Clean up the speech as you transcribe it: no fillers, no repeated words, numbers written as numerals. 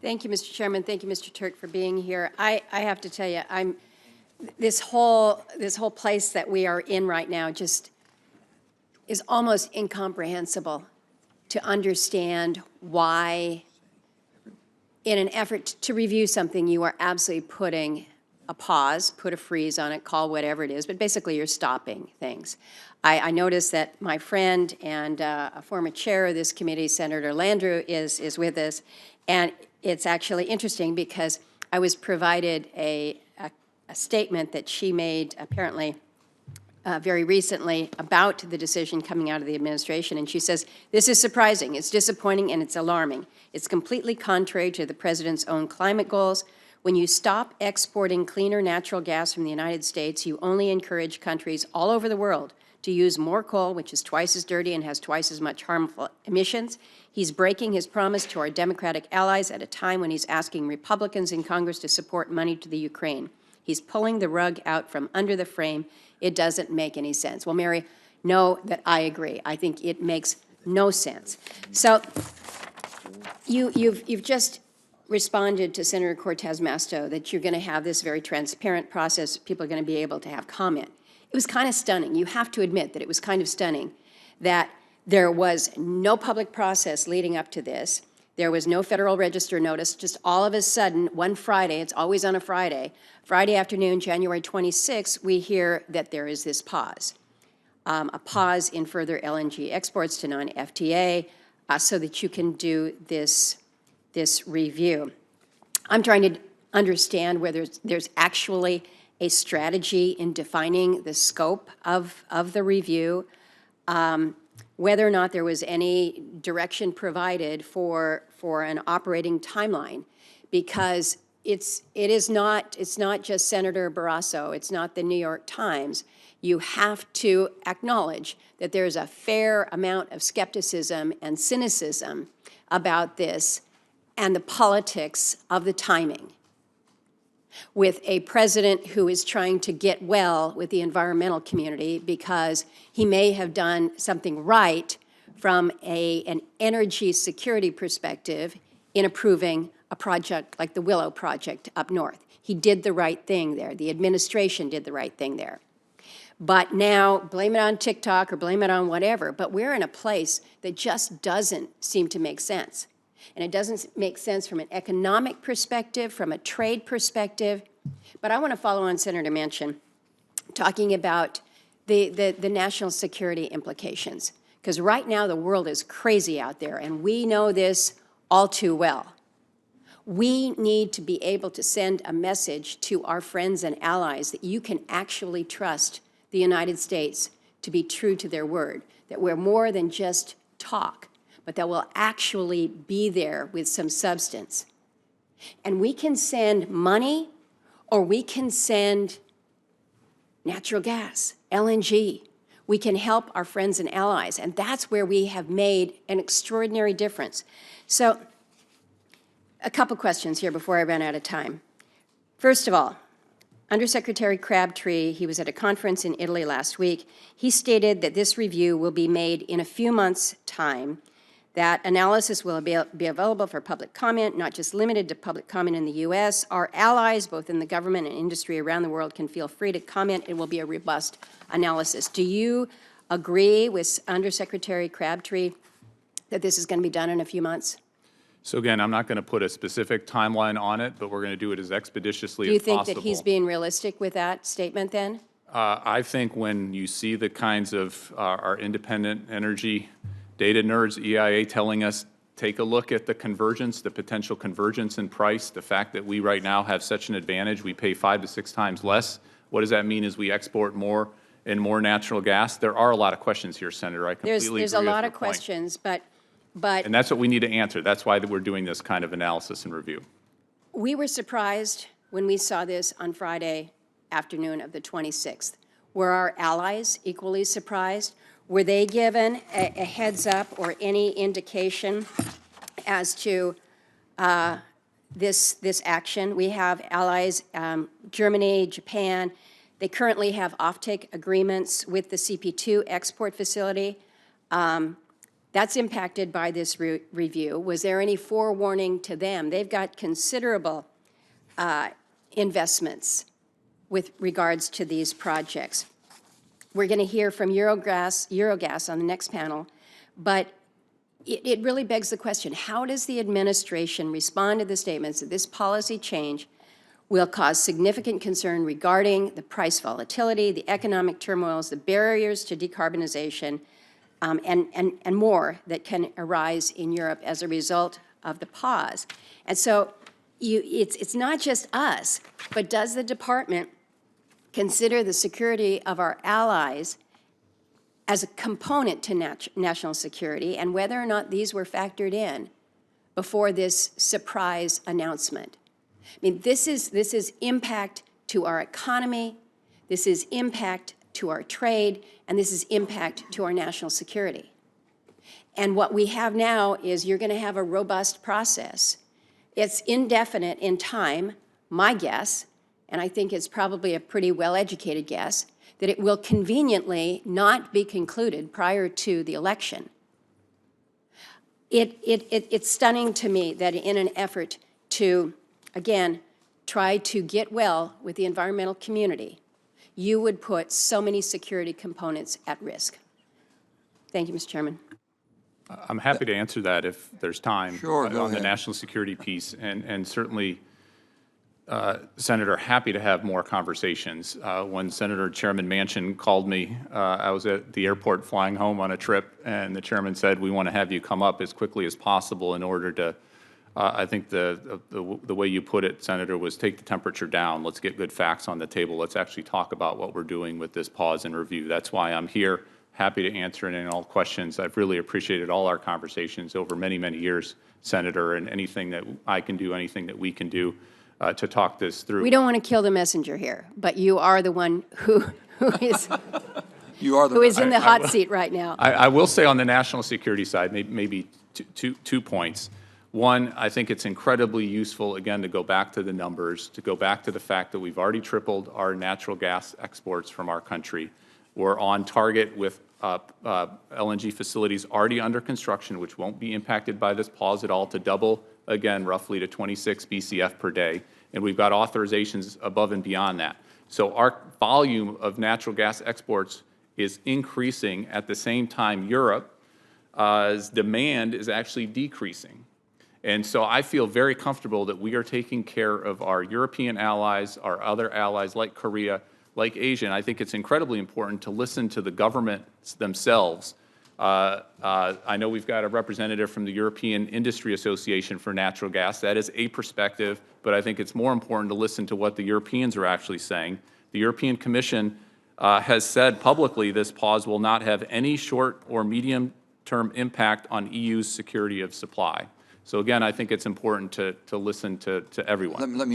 Thank you, Mr. Chairman. Thank you, Mr. Turk, for being here. I have to tell you, this whole place that we are in right now just is almost incomprehensible to understand why, in an effort to review something, you are absolutely putting a pause, put a freeze on it, call whatever it is, but basically you're stopping things. I noticed that my friend and a former chair of this committee, Senator Landrieu, is with us, and it's actually interesting because I was provided a statement that she made apparently very recently about the decision coming out of the administration, and she says, "This is surprising, it's disappointing, and it's alarming. It's completely contrary to the president's own climate goals. When you stop exporting cleaner natural gas from the United States, you only encourage countries all over the world to use more coal, which is twice as dirty and has twice as much harmful emissions. He's breaking his promise to our Democratic allies at a time when he's asking Republicans in Congress to support money to the Ukraine. He's pulling the rug out from under the frame. It doesn't make any sense." Well, Mary, know that I agree. I think it makes no sense. So you've just responded to Senator Cortez Masto that you're going to have this very transparent process. People are going to be able to have comment. It was kind of stunning. You have to admit that it was kind of stunning that there was no public process leading up to this. There was no Federal Register notice. Just all of a sudden, one Friday, it's always on a Friday afternoon, January 26th, we hear that there is this pause, a pause in further LNG exports to non-FTA so that you can do this review. I'm trying to understand whether there's actually a strategy in defining the scope of the review, whether or not there was any direction provided for an operating timeline, because it's not just Senator Barrasso, it's not the New York Times. You have to acknowledge that there's a fair amount of skepticism and cynicism about this and the politics of the timing, with a president who is trying to get well with the environmental community because he may have done something right from an energy security perspective in approving a project like the Willow Project up north. He did the right thing there. The administration did the right thing there. But now, blame it on TikTok or blame it on whatever, but we're in a place that just doesn't seem to make sense. And it doesn't make sense from an economic perspective, from a trade perspective. But I want to follow on Senator Manchin, talking about the national security implications. Because right now the world is crazy out there, and we know this all too well. We need to be able to send a message to our friends and allies that you can actually trust the United States to be true to their word, that we're more than just talk, but that will actually be there with some substance. And we can send money, or we can send natural gas, LNG. We can help our friends and allies, and that's where we have made an extraordinary difference. So, a couple questions here before I run out of time. First of all, Undersecretary Crabtree, he was at a conference in Italy last week. He stated that this review will be made in a few months' time. That analysis will be available for public comment, not just limited to public comment in the U.S. Our allies, both in the government and industry around the world, can feel free to comment. It will be a robust analysis. Do you agree with Undersecretary Crabtree that this is going to be done in a few months? So again, I'm not going to put a specific timeline on it, but we're going to do it as expeditiously as possible. Do you think that he's being realistic with that statement then? I think when you see the kinds of our independent energy data nerds, EIA, telling us, take a look at the convergence, the potential convergence in price, the fact that we right now have such an advantage, we pay 5 to 6 times less. What does that mean as we export more and more natural gas? There are a lot of questions here, Senator. I completely agree with your point. There's a lot of questions, but and that's what we need to answer. That's why we're doing this kind of analysis and review. We were surprised when we saw this on Friday afternoon of the 26th. Were our allies equally surprised? Were they given a heads up or any indication as to this action? We have allies, Germany, Japan. They currently have offtake agreements with the CP2 export facility. That's impacted by this review. Was there any forewarning to them? They've got considerable investments with regards to these projects. We're going to hear from Eurogas on the next panel, but it really begs the question, how does the administration respond to the statements that this policy change will cause significant concern regarding the price volatility, the economic turmoils, the barriers to decarbonization, and more that can arise in Europe as a result of the pause? And so it's not just us, but does the department consider the security of our allies as a component to national security, and whether or not these were factored in before this surprise announcement? I mean, this is impact to our economy, this is impact to our trade, and this is impact to our national security. And what we have now is you're going to have a robust process. It's indefinite in time, my guess, and I think it's probably a pretty well-educated guess, that it will conveniently not be concluded prior to the election. It's stunning to me that in an effort to, again, try to get well with the environmental community, you would put so many security components at risk. Thank you, Mr. Chairman. I'm happy to answer that if there's time. Sure, go on the ahead. national security piece, and certainly, Senator, happy to have more conversations. When Senator Chairman Manchin called me, I was at the airport flying home on a trip, and the chairman said, "We want to have you come up as quickly as possible in order to," I think the way you put it, Senator, was take the temperature down. Let's get good facts on the table. Let's actually talk about what we're doing with this pause and review. That's why I'm here, happy to answer any and all questions. I've really appreciated all our conversations over many, many years, Senator, and anything that I can do, anything that we can do to talk this through. We don't want to kill the messenger here, but you are the one who is in the hot seat right now. I will say on the national security side, maybe two points. One, I think it's incredibly useful, again, to go back to the numbers, to go back to the fact that we've already tripled our natural gas exports from our country. We're on target with LNG facilities already under construction, which won't be impacted by this pause at all, to double, again, roughly to 26 BCF per day. And we've got authorizations above and beyond that. So our volume of natural gas exports is increasing at the same time Europe's demand is actually decreasing. And so I feel very comfortable that we are taking care of our European allies, our other allies like Korea, like Asia. And I think it's incredibly important to listen to the governments themselves. I know we've got a representative from the European Industry Association for Natural Gas. That is a perspective, but I think it's more important to listen to what the Europeans are actually saying. The European Commission has said publicly this pause will not have any short or medium-term impact on EU's security of supply. So again, I think it's important to listen to everyone. Let me